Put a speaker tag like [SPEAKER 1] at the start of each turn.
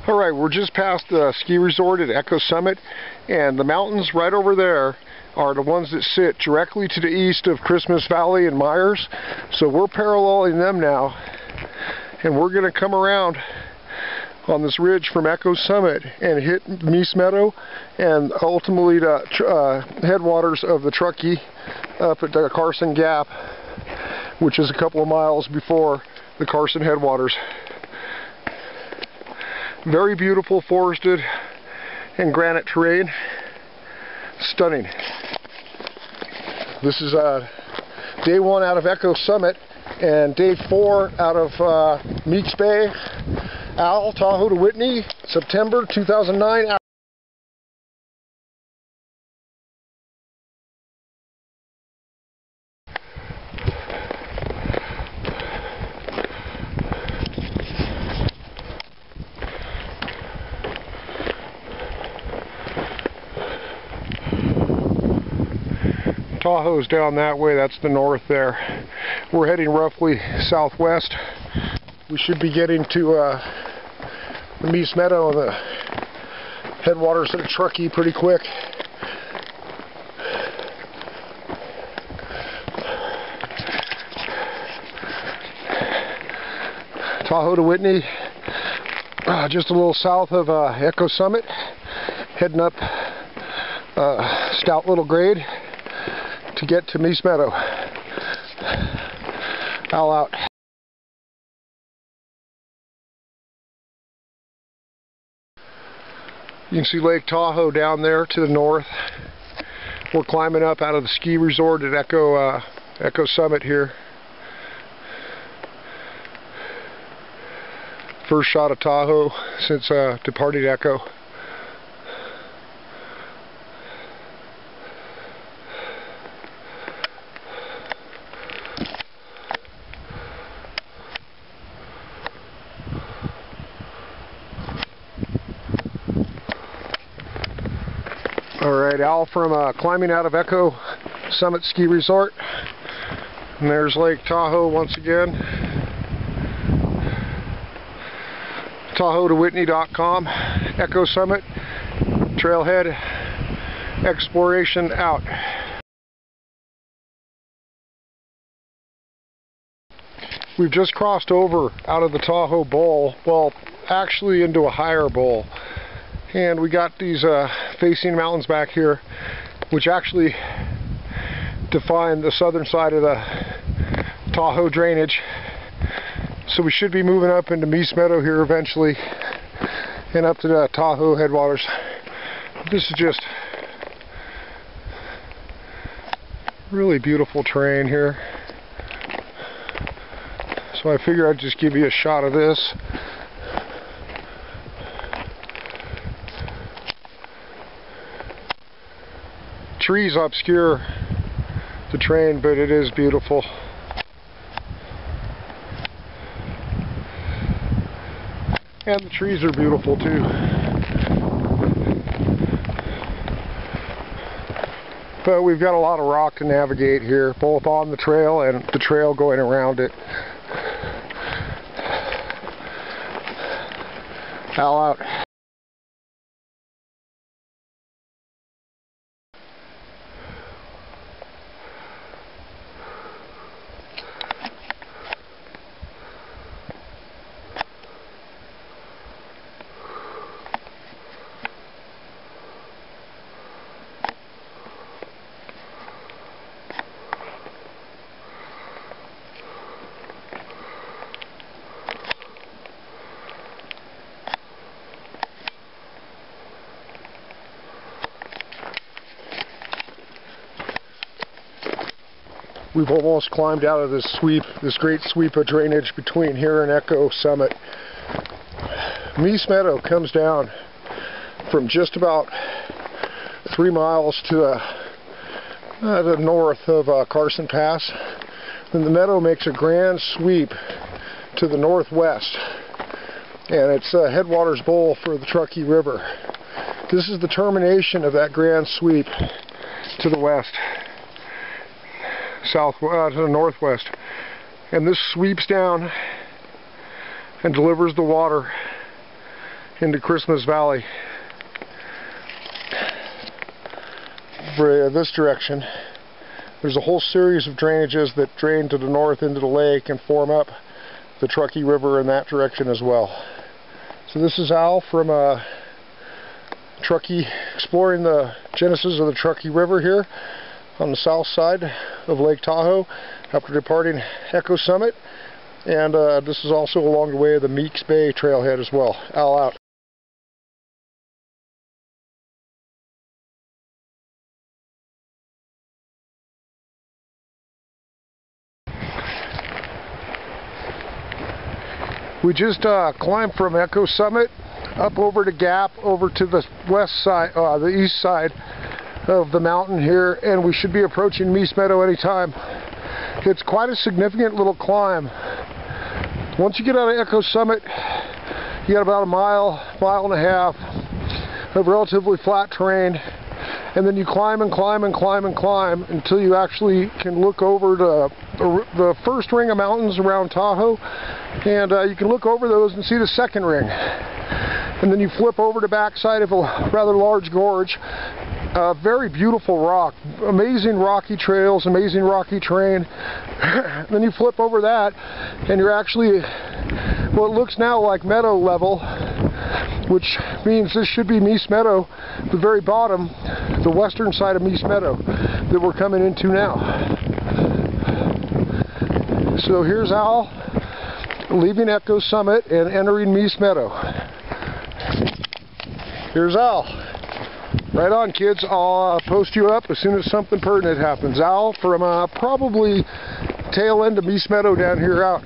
[SPEAKER 1] Alright, we're just past the ski resort at Echo Summit, and the mountains right over there are the ones that sit directly to the east of Christmas Valley and Meiss. So we're paralleling them now, and we're going to come around on this ridge from Echo Summit and hit Meiss Meadow and ultimately the headwaters of the Truckee up at the Carson Gap, which is a couple of miles before the Carson headwaters. Very beautiful forested and granite terrain. Stunning. This is day 1 out of Echo Summit and day 4 out of Meeks Bay, Owl, Tahoe to Whitney, September 2009. Tahoe's down that way, that's the north there. We're heading roughly southwest. We should be getting to the Meiss Meadow and the headwaters of the Truckee pretty quick. Tahoe to Whitney, just a little south of Echo Summit, heading up stout little grade to get to Meiss Meadow. Owl out. You can see Lake Tahoe down there to the north. We're climbing up out of the ski resort at Echo Summit here. First shot of Tahoe since departing Echo. Alright, Al from climbing out of Echo Summit Ski Resort. And there's Lake Tahoe once again. Tahoe to Whitney.com. Echo Summit Trailhead Exploration out. We've just crossed over out of the Tahoe Bowl, well, actually into a higher bowl. And we got these facing mountains back here, which actually define the southern side of the Tahoe drainage. So we should be moving up into Meiss Meadow here eventually, and up to the Tahoe headwaters. This is just really beautiful terrain here. So I figure I'd just give you a shot of this. Trees obscure the terrain, but it is beautiful. And the trees are beautiful too. But we've got a lot of rock to navigate here, both on the trail and the trail going around it. Owl out. We've almost climbed out of this sweep, this great sweep of drainage between here and Echo Summit. Meiss Meadow comes down from just about 3 miles to the north of Carson Pass. Then the meadow makes a grand sweep to the northwest, and it's a headwaters bowl for the Truckee River. This is the termination of that grand sweep to the west. To the northwest, and this sweeps down and delivers the water into Christmas Valley. For this direction, there's a whole series of drainages that drain to the north into the lake and form up the Truckee River in that direction as well. So this is Al from Truckee, exploring the genesis of the Truckee River here on the south side of Lake Tahoe after departing Echo Summit. And this is also along the way of the Meiss Bay trailhead as well. Al out. We just climbed from Echo Summit up over to Gap, over to the west side, the east side of the mountain here, and we should be approaching Meiss Meadow anytime. It's quite a significant little climb. Once you get out of Echo Summit, you got about a mile and a half of relatively flat terrain, and then you climb and climb and climb and climb until you actually can look over to the first ring of mountains around Tahoe, and you can look over those and see the second ring. And then you flip over the backside of a rather large gorge. Very beautiful rock, amazing rocky trails, amazing rocky terrain. Then you flip over that and you're actually what looks now like meadow level, which means this should be Meiss Meadow, the very bottom, the western side of Meiss Meadow that we're coming into now. So here's Al leaving Echo Summit and entering Meiss Meadow. Here's Al. Right on, kids. I'll post you up as soon as something pertinent happens. Al from probably tail end of Meiss Meadow down here out.